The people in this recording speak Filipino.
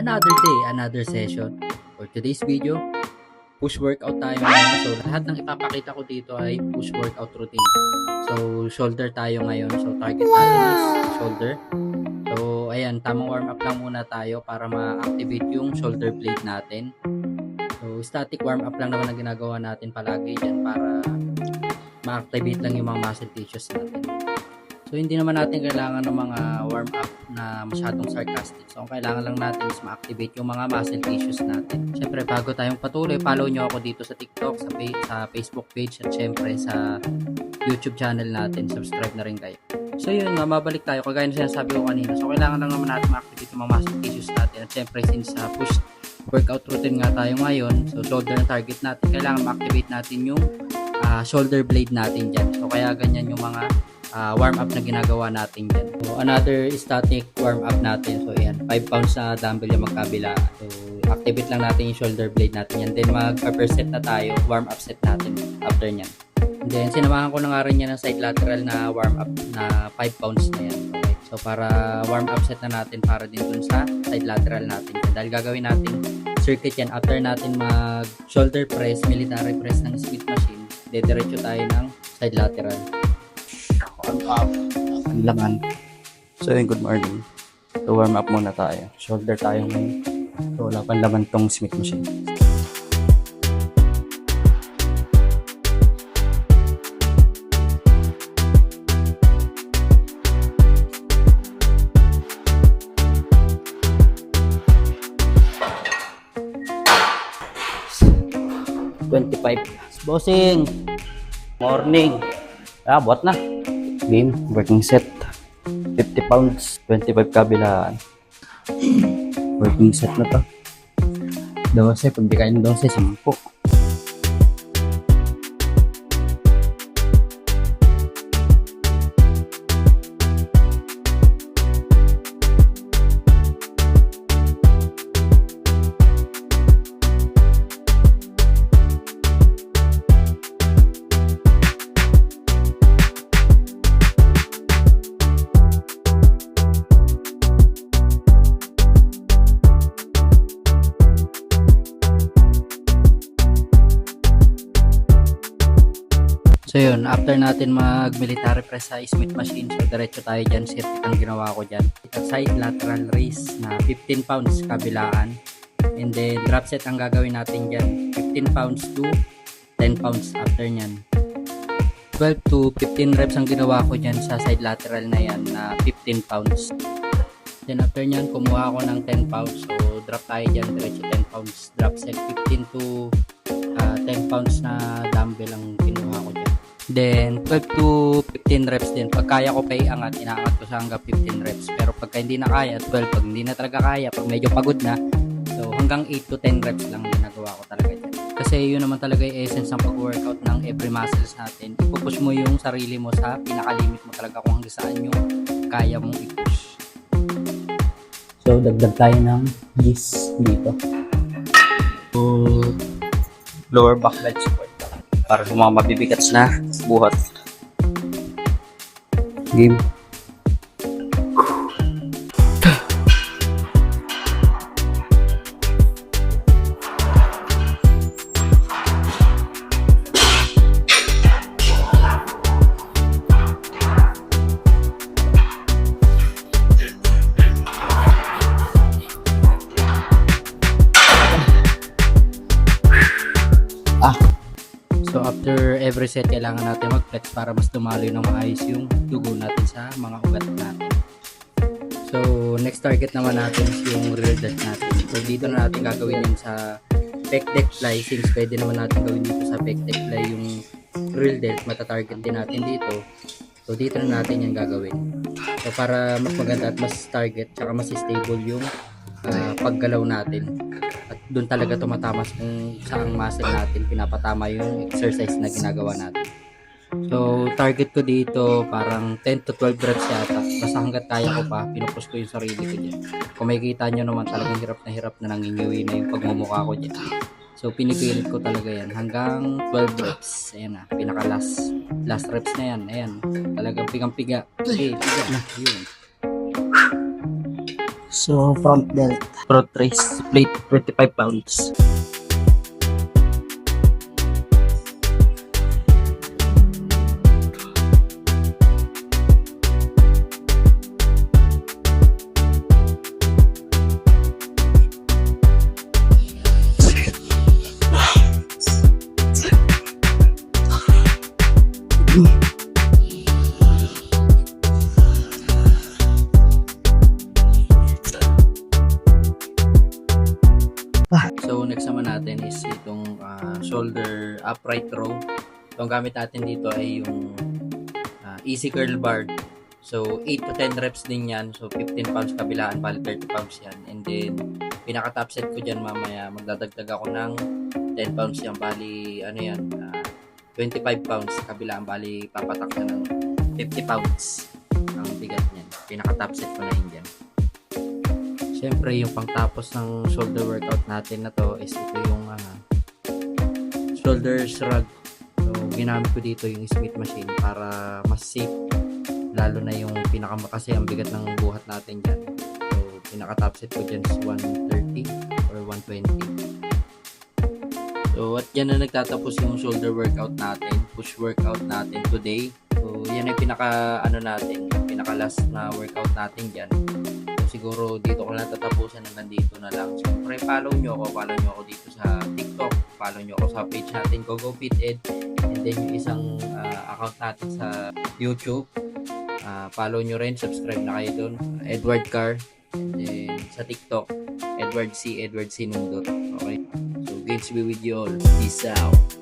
Another day, another session. For today's video, push workout tayo ngayon. So lahat ng ipapakita ko dito ay push workout routine. So shoulder tayo ngayon. So target natin is shoulder. So ayan, tamang warm up lang muna tayo para ma-activate yung shoulder blade natin. So static warm up lang naman ang ginagawa natin palagi dyan para ma-activate lang yung mga muscle tissues natin. So hindi naman natin kailangan ng mga warm up na masyadong sarcastic. So ang kailangan lang natin is ma-activate yung mga muscle tissues natin. Syempre bago tayong patuloy, follow nyo ako dito sa TikTok, sa Facebook page at syempre sa YouTube channel natin. Subscribe na rin kayo. So yun nga, mabalik tayo. Kagaya na sinasabi ko kanina. So kailangan lang naman natin ma-activate yung mga muscle tissues natin. At syempre since push workout routine nga tayo ngayon, so shoulder na target natin, kailangan ma-activate natin yung shoulder blade natin dyan. So kaya ganyan yung mga warm up na ginagawa natin dyan. So another static warm up natin. So yan, 5 pounds na dumbbell yung magkabila. So activate lang natin yung shoulder blade natin yan. Then mag-upper set na tayo, warm up set natin after nyan. And then sinamahan ko na nga rin yan ng side lateral na warm up na 5 pounds na yan. Okay. So para warm up set na natin para din dun sa side lateral natin. Dahil gagawin natin circuit yan after natin mag shoulder press, military press ng Smith machine. Dediretso tayo ng side lateral. Ang laman. So yun, good morning. So warm up muna tayo. Shoulder tayo ngayon. So wala pang laman tong Smith machine. Bossing! Morning! Buhat na. Game, working set. 50 pounds, 25 kabilaan. Working set na to. 12, pag di kain 12, 10. So yun, after natin mag-military press sa Smith machine, so diretso tayo dyan, circuit ang ginawa ko dyan. Side lateral raise na 15 pounds kabilaan. And then drop set ang gagawin natin dyan, 15 pounds to 10 pounds after nyan. 12 to 15 reps ang ginawa ko dyan sa side lateral na yan na 15 pounds. Then after nyan, kumuha ako ng 10 pounds. So drop tayo dyan, diretso 10 pounds. Drop set 15 to 10 pounds na dumbbell ang kinuha ko dyan. Then 12 to 15 reps din. Pag kaya ko pa iangat, inaangat ko sa hanggang 15 reps. Pero pagka hindi na kaya, 12. Pag hindi na talaga kaya, pag medyo pagod na, so hanggang 8 to 10 reps lang ginagawa ko talaga dyan. Kasi yun naman talaga yung essence ng pag-workout ng every muscles natin. Ipupush mo yung sarili mo sa pinaka-limit mo talaga kung hanggang saan yung kaya mong i-push. So dagdag tayo ng this dito. So lower back leg support para sa mga mabibigats na buhat. Game. So after every set, kailangan natin mag-flex para mas dumaloy ng maayos yung dugo natin sa mga ugat natin. So next target naman natin is yung rear delt natin. So dito na natin gagawin yun sa pec deck fly. Since pwede naman natin gawin dito sa pec deck fly yung rear delt, matatarget din natin dito. So dito na natin yan gagawin. So para mas maganda at mas target tsaka mas stable yung paggalaw natin. At doon talaga tumatamas kung saang muscle natin pinapatama yung exercise na ginagawa natin. So target ko dito parang 10 to 12 reps yata. Basta hanggat kaya ko pa, pinupush ko yung sarili ko dyan. Kung makikita nyo naman talagang hirap na nangingiwi na yung pagmumukha ko dyan. So pinipilit ko talaga yan hanggang 12 reps. Ayan na, pinaka last reps na yan. Ayan, talagang pigang-piga. Okay, piga na. Yun. So, front belt. Front race plate, 25 pounds. So next naman natin is itong shoulder upright row. So ang gamit natin dito ay yung easy curl bar. So 8 to 10 reps din yan. So 15 pounds kabilaan, bali 30 pounds yan. And then pinaka top set ko dyan mamaya, magdadagdag ako ng 10 pounds yan. Bali 25 pounds kabilaan, bali papatak na ng 50 pounds ang bigat niyan. Pinaka top set ko na yun dyan. Siyempre, yung pangtapos ng shoulder workout natin na to is ito yung shoulder shrug. So, ginamit ko dito yung Smith machine para mas safe. Lalo na yung kasi ang bigat ng buhat natin dyan. So, pinaka-top set ko dyan is 130 or 120. So, at yan na nagtatapos yung shoulder workout natin, push workout natin today. So, yan ay pinaka last na workout natin dyan. Siguro dito ko lang tatapusan, hanggang dito na lang. So, follow nyo ako dito sa TikTok, follow nyo ako sa page natin, GoGoFitEd, and then yung isang account natin sa YouTube, follow nyo rin, subscribe na kayo dun, Edward Car, and then sa TikTok, Edward C. Nundot. Okay, so Gates be with you all, peace out.